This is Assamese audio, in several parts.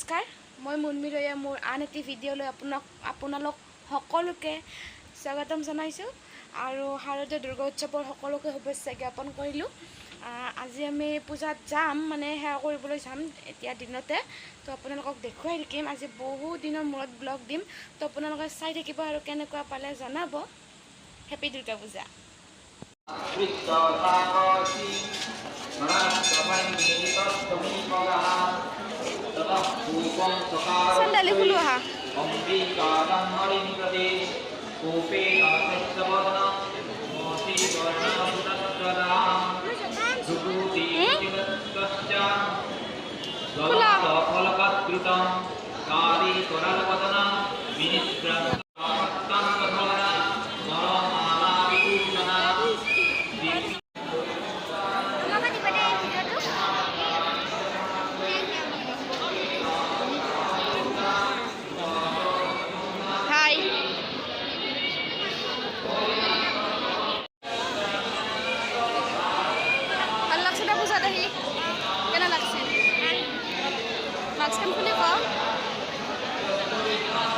নমস্কাৰ, মই মুনমিৰয়ে মোৰ আন এটি ভিডিঅ'লৈ আপোনালোক সকলোকে স্বাগতম জনাইছোঁ আৰু শাৰদীয় দুৰ্গা উৎসৱৰ সকলোকে শুভেচ্ছা জ্ঞাপন কৰিলোঁ। আজি আমি পূজাত যাম, মানে সেৱা কৰিবলৈ যাম এতিয়া দিনতে। তো আপোনালোকক দেখুৱাই থাকিম। আজি বহু দিনৰ মূৰত ব্লগ দিম, তো আপোনালোকে চাই থাকিব আৰু কেনেকুৱা পালে জনাব। Happy Durga Puja. Sandali khulu ha.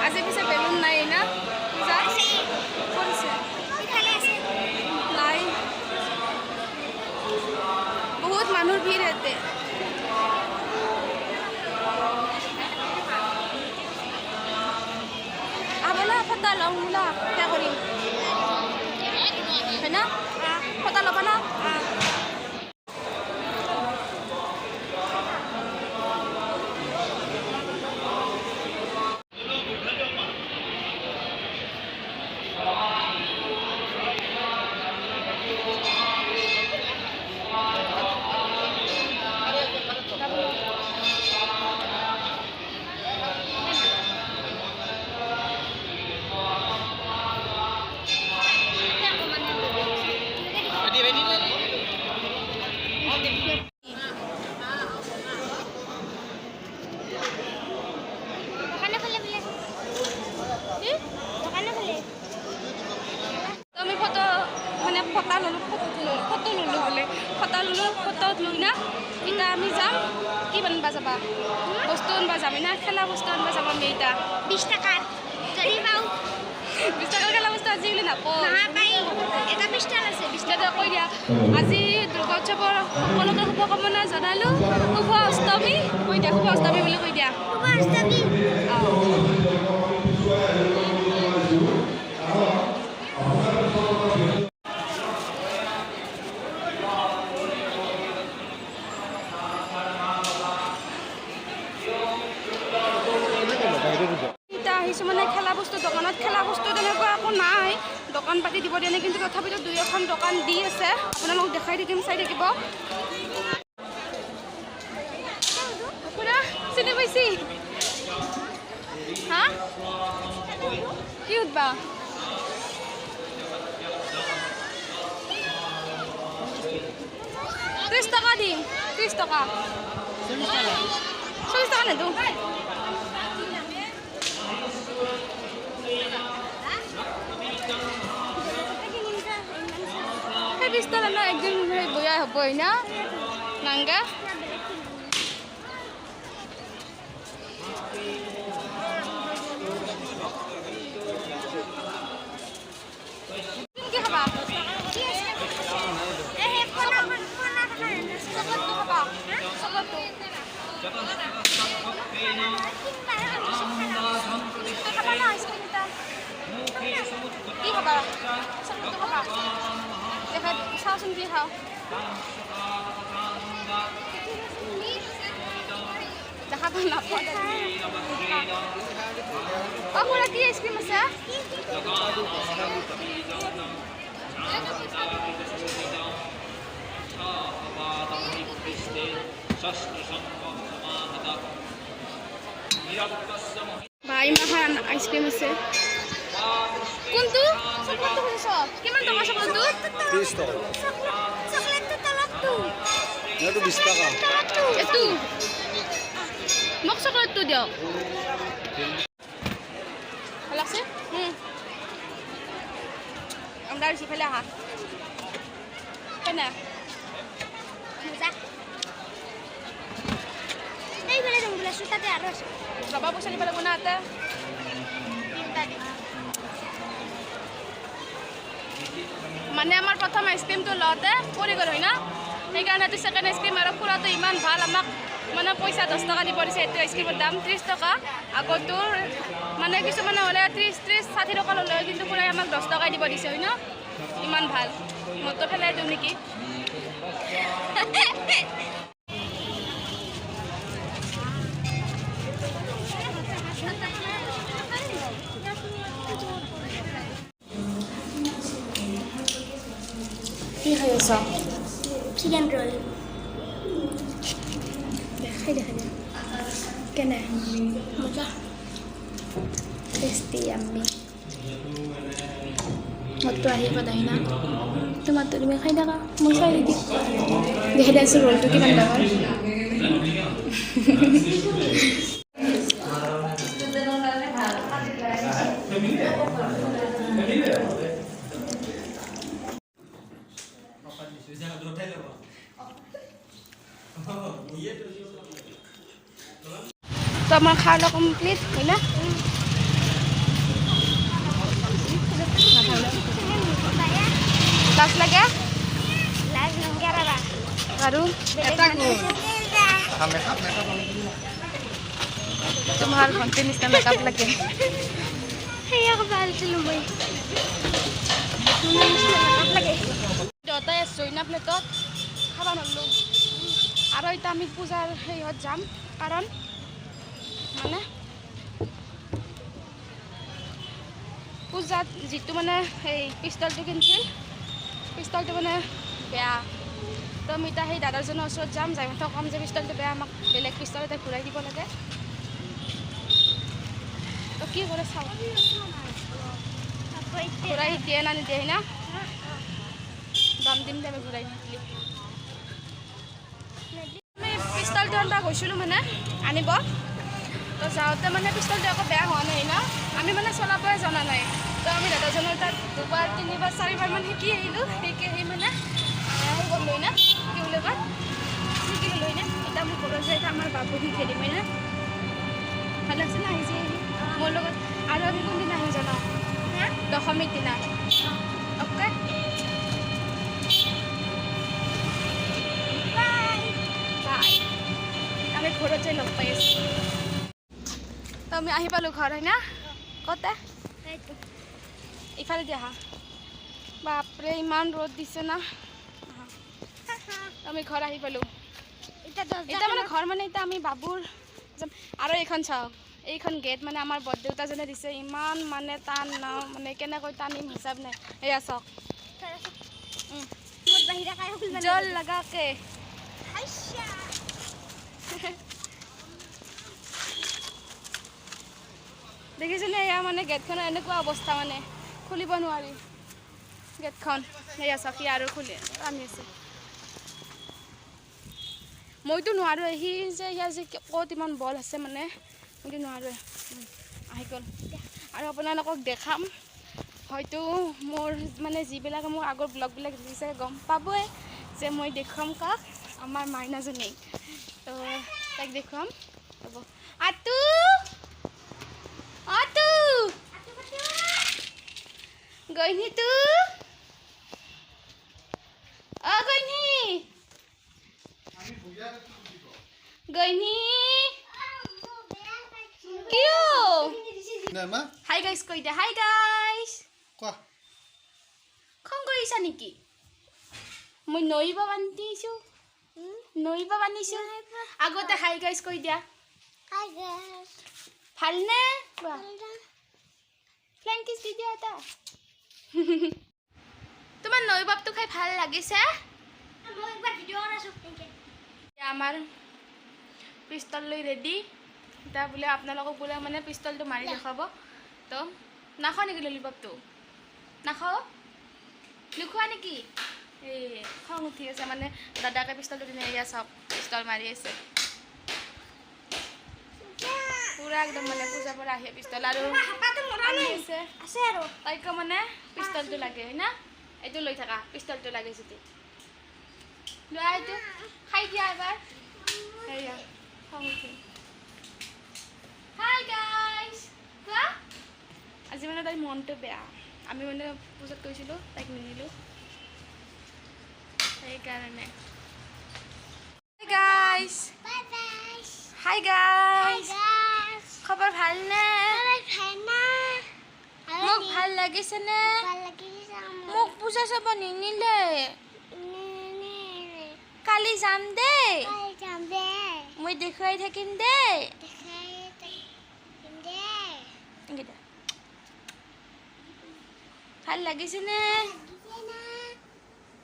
আজি পিছে বেলুন নাই না নাই, বহুত মানুহৰ ভিৰ ইয়াতে। আবলা ফটা লওঁ বোলা সেয়া কৰিম হয় না, ফটা ল'বা না। ফটো লৈ না এতিয়া আমি যাম। কি বানবা যাবা? বস্তু আনবা যাবি না? খেলা বস্তু আনবা যাম আমি। এতিয়া 20 টাকার যদি পাও 20 টাকাৰ খেলা বস্তু আজিকালি নাপাওঁ। পাই এটা 20 টাকা আছে। 20 টাকা কৈ দিয়া। আজি দুৰ্গা উৎসৱৰ সকলোকে শুভকামনা জনালোঁ। শুভ অষ্টমী কৈ দিয়া, শুভ অষ্টমী বুলি কৈ দিয়া। শুভ অষ্টমী। মানে খেলা বস্তু দোকানত খেলা বস্তু তেনেকুৱা একো নাই, দোকান পাতি দিব দিয়ে, কিন্তু তথাপিতো 2-এখন দোকান দি আছে। আপোনালোকক দেখাই থাকিম, চাই থাকিব। চিনি পাইছি হা? কি উঠবা? ত্ৰিছ টকা দিম। 30 টকা 40 টকা নেদো। সেই 20 টকা ন একদিন বয়া হ'বই না নাংগা। কি খাবা? কি খাবা? চকলেটটো খাবা? দেখা চাওচোন কি খাওঁ। দেখা পাই নাপাওঁ। পুৰা কি আইচক্ৰীম আছে? ভাই মাখান আইচক্ৰীম আছে। কোনটো? চকলেটটো খুজিছ? কিমান টকা চকলেটটো? 30 টকা। চকলেটটো তলতটো। এইটো 20 টকা। এইটো মোক চকলেটটো দিয়ক। ভাল আছে? আমরা সিফালে আহা কেনে মজা। এইফালে যাম বুলি আছোঁ তাতে আৰু আছে যাবা পইচা দিব লাগিব না ইয়াতে মানে আমাৰ প্ৰথম আইচক্ৰীমটো লওঁতে পৰি গ'ল হয় না সেইকাৰণে ছেকেণ্ড আইচক্ৰীম আৰু খুৰাটো ইমান ভাল আমাক মানে পইচা 10 টকা দিব দিছে এইটো আইচক্ৰীমৰ দাম 30 টকা আগতো মানে কিছুমানে হ'লে 30-60 টকা ল'লে কিন্তু খুৰাই আমাক 10 টকাই দিব দিছে হয় না ইমান ভাল মইতো পেলাই দিওঁ নেকি কি খাই আছ চিকেন ৰ'ল দেখাই কেনে মজা টেষ্টি আমি মতটো আহি পদাই না তোমাৰটো তুমি খাই থাকা মই খাই দিম দেখাই দিছোঁ ৰ'লটো কিমান ডাঙৰ তো আমাৰ খাওয়া কমপ্লিট হয় না লাজ লাগে লাজ নংগাৰাবা আৰু এটা তোমাৰ ভণ্টিৰ নিচিনা মেকআপ লাগে সেয়া ক'ব আছিলো মই মেকআপ লাগে দেউতাই জইনা প্লেটত খাব নল্লো আৰু এতিয়া আমি পূজাৰ হেৰিত যাম কাৰণ মানে পূজাত যিটো মানে সেই পিষ্টলটো কিনিছিল পিষ্টলটো মানে বেয়া তো আমি এতিয়া সেই দাদাজনৰ ওচৰত যাম যাই মাত্ৰ ক'ম যে পিষ্টলটো বেয়া আমাক বেলেগ পিষ্টল এটা ঘূৰাই দিব লাগে তো কি কৰে চাওঁ ঘূৰাই দিয়ে না নিদিয়ে না দাম দিম দে আমি ঘূৰাই নিদিলি আমি পিষ্টলটো এটা গৈছিলোঁ মানে আনিব তো যাওঁতে মানে পিষ্টলটো আকৌ বেয়া হোৱা নাই না আমি মানে চলাবই জনা নাই তো আমি দাদাজনৰ তাত 2বাৰ 3বাৰ 4বাৰমান শিকি আহিলোঁ শিকি আহি মানে সেই গ'লোঁ না কি বুলি কয় শিকিলোঁ লৈ না এতিয়া মোক ক'ব যে এতিয়া আমাৰ বাবু শিকাই দিম না ভাল লাগছে না আহিছে মোৰ লগত আৰু আমি কোনদিনা আহিম জনাওঁ দশমীৰ দিনা অ'কে বাই আমি ঘৰত যাই লগ পাই আছোঁ তো আমি আহি পালোঁ ঘৰ হয় না কতে ইফালে দি আহা বাপৰে ইমান ৰ'দ দিছে না আমি ঘৰ আহি পালোঁ এতিয়া মানে ঘৰ মানে এতিয়া আমি বাবুৰ যাম আৰু এইখন চাওক এইখন গেট মানে আমাৰ বৰদেউতাজনে দিছে ইমান মানে টান ন মানে কেনেকৈ টানিম হিচাপ নাই এয়া চাওক জল লগাকে দেখিছেনে এয়া মানে গেটখনৰ এনেকুৱা অৱস্থা মানে খুলিব নোৱাৰি গেটখন এয়া চাওক আৰু খুলি টানি আছে মইতো নোৱাৰোঁ সি যে ইয়াৰ যে ক'ত ইমান বল আছে মানে মইতো নোৱাৰোঁ আহি গ'ল আৰু আপোনালোকক দেখাম হয়তো মোৰ মানে যিবিলাকে মোৰ আগৰ ব্লগবিলাক দেখিছে গম পাবই যে মই দেখুৱাম কাক আমাৰ মাইনাজনীক তো তাইক দেখুৱাম হ'ব আতু আতু গইনি তো গইনি গইনি কিয় হাই গাইজ কৈ দিয়া হাই গাইজ খং কৰিছা নেকি মই নৈব বান্ধিছোঁ নৈব বান্ধিছোঁ আগতে হাই গাইজ কৈ দিয়া ভালনে ফ্লাইং কিছ দি দিয়া এটা তোমাৰ নৈ বাপটো খাই ভাল লাগিছে আমাৰ পিষ্টল লৈ ৰেডি এতিয়া বোলে আপোনালোকক বোলে মানে পিষ্টলটো মাৰি দেখাব তো নাখাওঁ নেকি ললিপপটো নাখাওঁ নোখোৱা নেকি এই খং উঠি আছে মানে দাদাকে পিষ্টলটো দিনে এয়া চাওক পিষ্টল মাৰি আছে পুৰা একদম মানে পূজাৰ পৰা আহে পিষ্টল আৰু আছে আৰু তাইকো মানে পিষ্টলটো লাগে হয় না এইটো লৈ থাকা পিষ্টলটো লাগে যদি লোৱা এইটো খাই দিয়া এবাৰ এয়া খং উঠি হাই গাইজ কোৱা আজি মানে তাইৰ মনটো বেয়া আমি মানে পূজাত গৈছিলোঁ তাইক নিনিলোঁ সেইকাৰণে hi guys Bye bye. Hi guys Guys. খবৰ ভালনে Hana. মোক ভাল লাগিছেনে মোক পূজা চাব নিনিলে কালি যাম দেই মই দেখুৱাই থাকিম দেই এইকেইটা। ভাল লাগিছেনে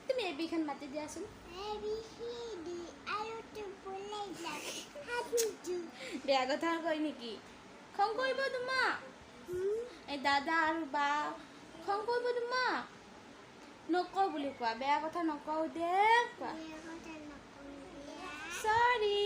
তুমি এবিখন মাতি দিয়াচোন বেয়া কথা কয় নেকি খং কৰিব তোমাক এই দাদা আৰু বা খং কৰিব তোমাক নকওঁ বুলি কোৱা বেয়া কথা নকওঁ দে কোৱা চৰি